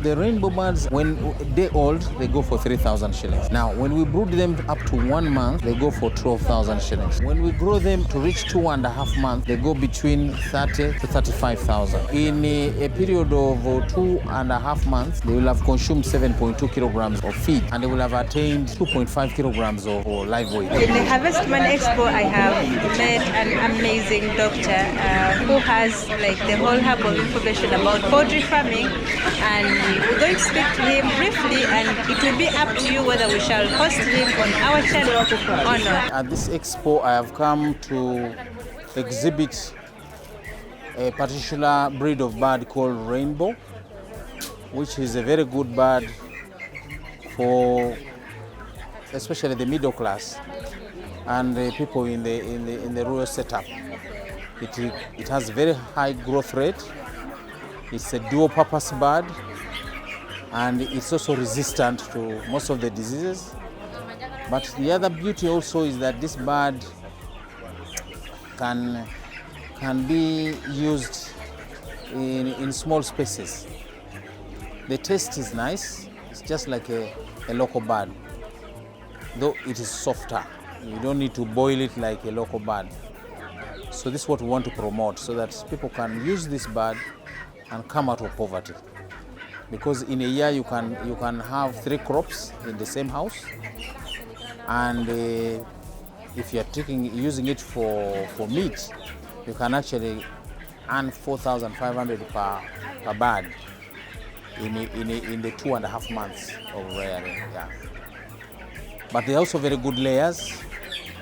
The rainbow birds, when they're old, they go for 3,000 shillings. Now, when we brood them up to 1 month, they go for 12,000 shillings. When we grow them to reach 2.5 months, they go between 30 to 35,000. In a period of 2.5 months, they will have consumed 7.2 kilograms of feed, and they will have attained 2.5 kilograms of live weight. In the Harvestman Expo, I have met an amazing doctor who has like the whole herbal information about poultry farming, and we're going to speak to him briefly, and it will be up to you whether we shall host him on our channel or not. At this expo, I have come to exhibit a particular breed of bird called rainbow, which is a very good bird for especially the middle class and the people in the rural setup. It has very high growth rate. It's a dual purpose bird, and it's also resistant to most of the diseases. But the other beauty also is that this bird can be used in small spaces. The taste is nice. It's just like a local bird, though it is softer. You don't need to boil it like a local bird. So this is what we want to promote, so that people can use this bird and come out of poverty. Because in a year you can have 3 crops in the same house, and if you're using it for meat, you can actually earn 4,500 per bird in the 2.5 months of rearing. Yeah. But they're also very good layers.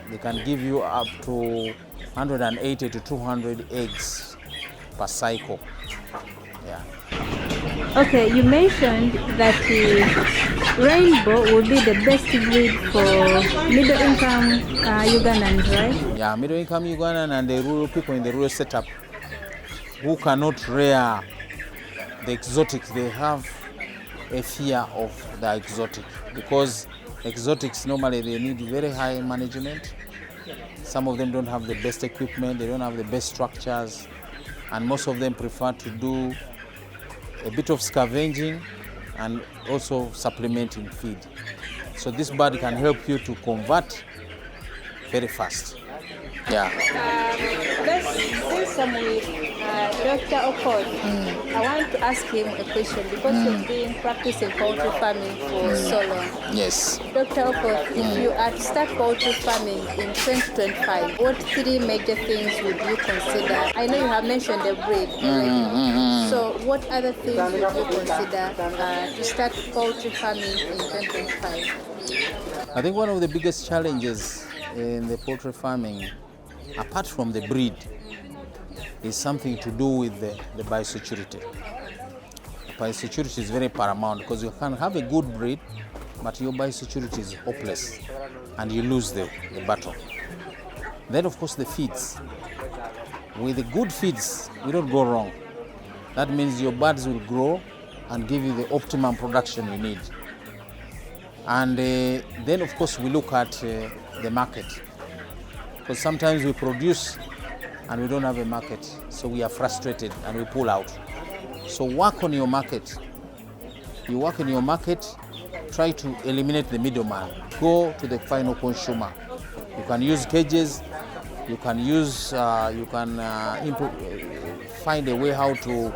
They can give you up to 180 to 200 eggs per cycle. Yeah. Okay, you mentioned that rainbow would be the best breed for middle-income Ugandans, right? Yeah, middle-income Ugandan and the rural people in the rural setup who cannot rear the exotic. They have a fear of the exotic, because exotics normally they need very high management. Some of them don't have the best equipment, they don't have the best structures, and most of them prefer to do a bit of scavenging and also supplementing feed. So this bird can help you to convert very fast. Yeah. Since I'm with Dr. Okoth, I want to ask him a question, because you've been practicing poultry farming for so long. Yes. Dr. Okoth, if you are to start poultry farming in 2025, what 3 major things would you consider? I know you have mentioned the breed already. So what other things would you consider to start poultry farming in 2025? I think one of the biggest challenges in the poultry farming, apart from the breed, is something to do with the biosecurity. Biosecurity is very paramount, because you can have a good breed, but your biosecurity is hopeless and you lose the battle. Then of course the feeds. With the good feeds, you don't go wrong. That means your birds will grow and give you the optimum production you need. And then of course we look at the market, because sometimes we produce and we don't have a market, so we are frustrated and we pull out. So work on your market. You work in your market, try to eliminate the middleman. Go to the final consumer. You can use cages, you can use, find a way how to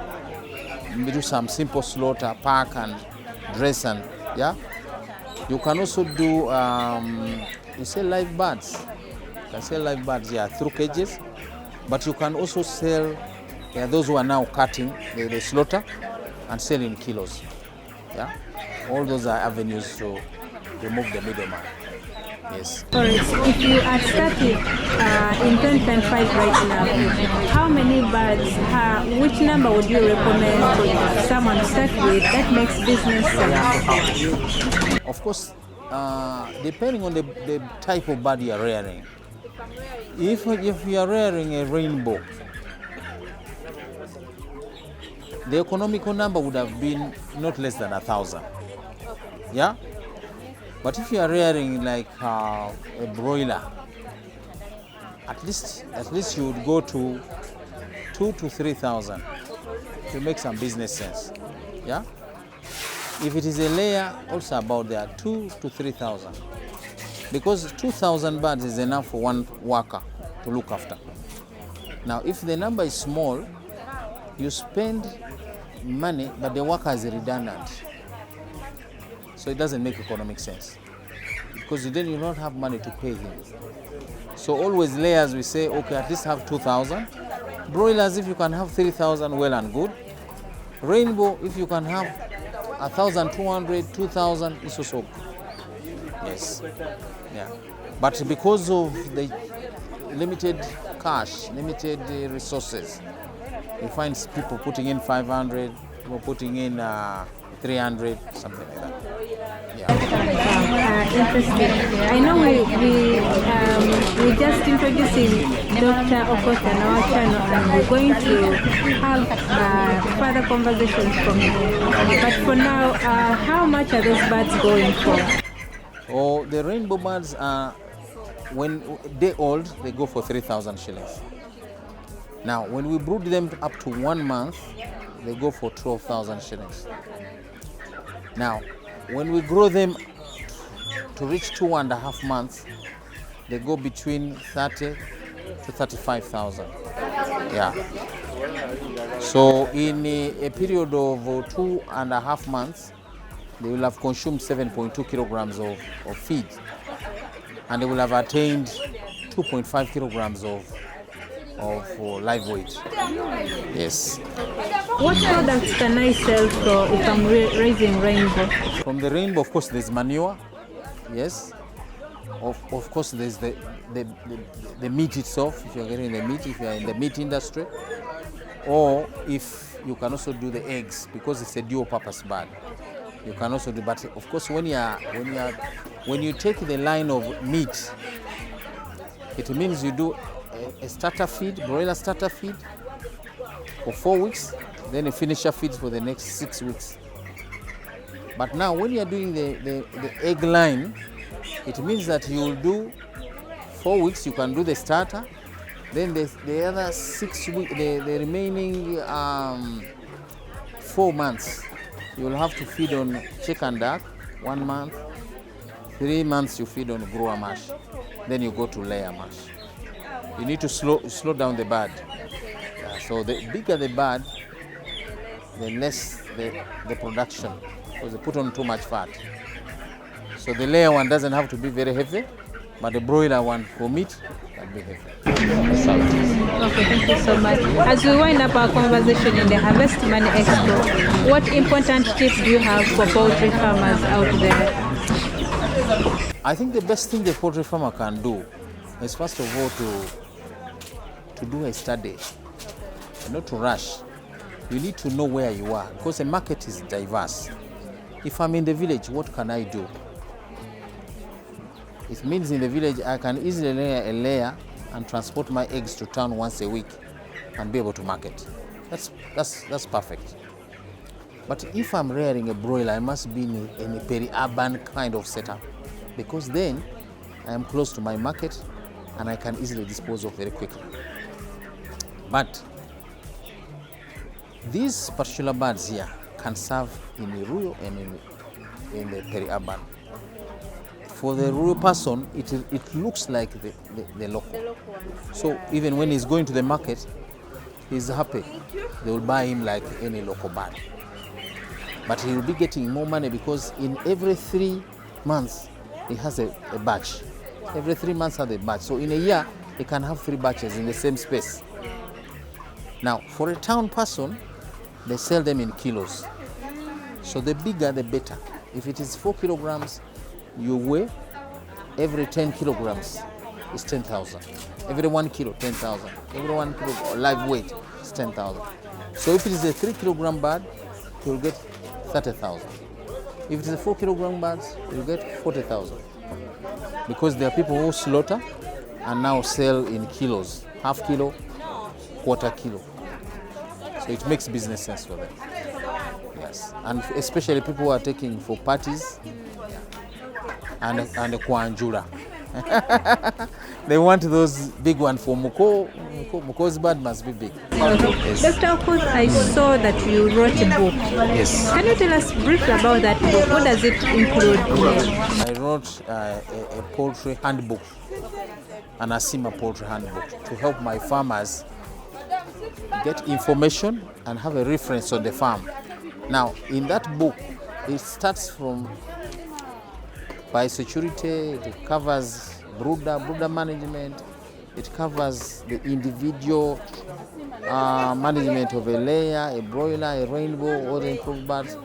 do some simple slaughter, pack and dress, and yeah. You can also do, you sell live birds. You can sell live birds, yeah, through cages. But you can also sell, those who are now cutting the slaughter and sell in kilos. Yeah, all those are avenues to remove the middleman. Yes. If you are starting in 2025 right now, how many birds, which number would you recommend someone to start with that makes business sense? Of course, depending on the type of bird you are rearing. If you are rearing a rainbow, the economical number would have been not less than 1,000. Yeah? But if you are rearing like a broiler, at least you would go to 2,000 to 3,000 to make some business sense. Yeah? If it is a layer, also about there 2,000 to 3,000. Because 2,000 birds is enough for one worker to look after. Now, if the number is small, you spend money, but the worker is redundant. So it doesn't make economic sense. Because then you don't have money to pay him. So always layers, we say, okay, at least have 2,000. Broilers, if you can have 3,000, well and good. Rainbow, if you can have 1,200, 2,000, it's also okay. Yes. Yeah. But because of the limited cash, limited resources, you find people putting in 500, people putting in 300, something like that. Yeah. Interesting. I know we just introducing Dr. Okoth on our channel, and we're going to have further conversations from him. But for now, how much are those birds going for? Oh, the rainbow birds are, when they're old, they go for 3,000 shillings. Now, when we brood them up to 1 month, they go for 12,000 shillings. Now, when we grow them to reach 2.5 months, they go between 30 to 35,000. Yeah. So in a period of 2.5 months, they will have consumed 7.2 kilograms of feed, and they will have attained 2.5 kilograms of live weight. Yes. What products can I sell if I'm raising rainbow? From the rainbow, of course, there's manure. Yes. Of course, there's the meat itself, if you're getting the meat, if you're in the meat industry. Or if you can also do the eggs, because it's a dual purpose bird. You can also do, but of course, when you take the line of meat, it means you do a starter feed, broiler starter feed for 4 weeks, then a finisher feed for the next 6 weeks. But now when you are doing the egg line, it means that you will do 4 weeks, you can do the starter, then the other 6 weeks, the remaining 4 months, you will have to feed on chicken duck 1 month, 3 months you feed on grower mash, then you go to layer mash. You need to slow down the bird. So the bigger the bird, the less the production, because they put on too much fat. So the layer one doesn't have to be very heavy, but the broiler one for meat can be heavy. That's how it is. Okay, thank you so much. As we wind up our conversation in the Harvest Money Expo, what important tips do you have for poultry farmers out there? I think the best thing the poultry farmer can do is, first of all, to do a study, not to rush. You need to know where you are, because the market is diverse. If I'm in the village, what can I do? It means in the village I can easily lay a layer and transport my eggs to town once a week and be able to market. That's perfect. But if I'm rearing a broiler, I must be in a peri-urban kind of setup, because then I am close to my market and I can easily dispose of very quickly. But these particular birds here can serve in the rural and in the peri-urban. For the rural person, it looks like the local. So even when he's going to the market, he's happy. They will buy him like any local bird. But he will be getting more money, because in every 3 months, he has a batch. Every 3 months has a batch. So in a year, he can have 3 batches in the same space. Now, for a town person, they sell them in kilos. So the bigger, the better. If it is 4 kilograms, you weigh, every 10 kilograms is 10,000. Every 1 kilo, 10,000. Every 1 kilo live weight is 10,000. So if it is a 3 kilogram bird, you will get 30,000. If it is a 4 kilogram bird, you will get 40,000. Because there are people who slaughter and now sell in kilos, half kilo, quarter kilo. So it makes business sense for them. Yes, and especially people who are taking for parties and kwanjura. They want those big ones for Muko. Muko's bird must be big. Yes. Dr. Okoth, I saw that you wrote a book. Yes. Can you tell us briefly about that book? What does it include? I wrote a poultry handbook, an Asiima poultry handbook, to help my farmers get information and have a reference on the farm. Now, in that book, it starts from biosecurity, it covers brooder management, it covers the individual management of a layer, a broiler, a rainbow, all the improved birds.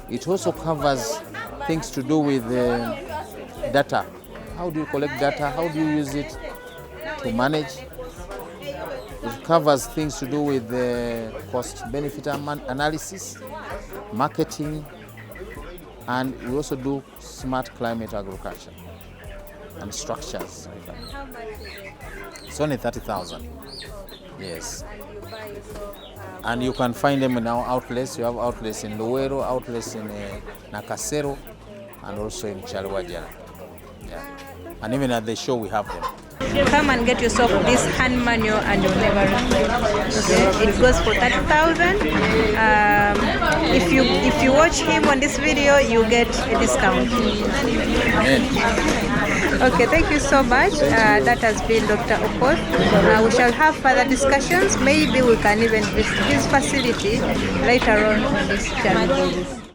It also covers things to do with data. How do you collect data? How do you use it to manage? It covers things to do with cost-benefit analysis, marketing, and we also do smart climate agriculture and structures. It's only 30,000. Yes. And you can find them in our outlets. You have outlets in Luwero, outlets in Nakasero, and also in Chalwajara. Yeah. And even at the show we have them. Come and get yourself this hand manual and you'll never regret. Okay? It goes for 30,000. If you watch him on this video, you get a discount. Amen. Okay, thank you so much. That has been Dr. Okoth. We shall have further discussions. Maybe we can even visit his facility later on this channel.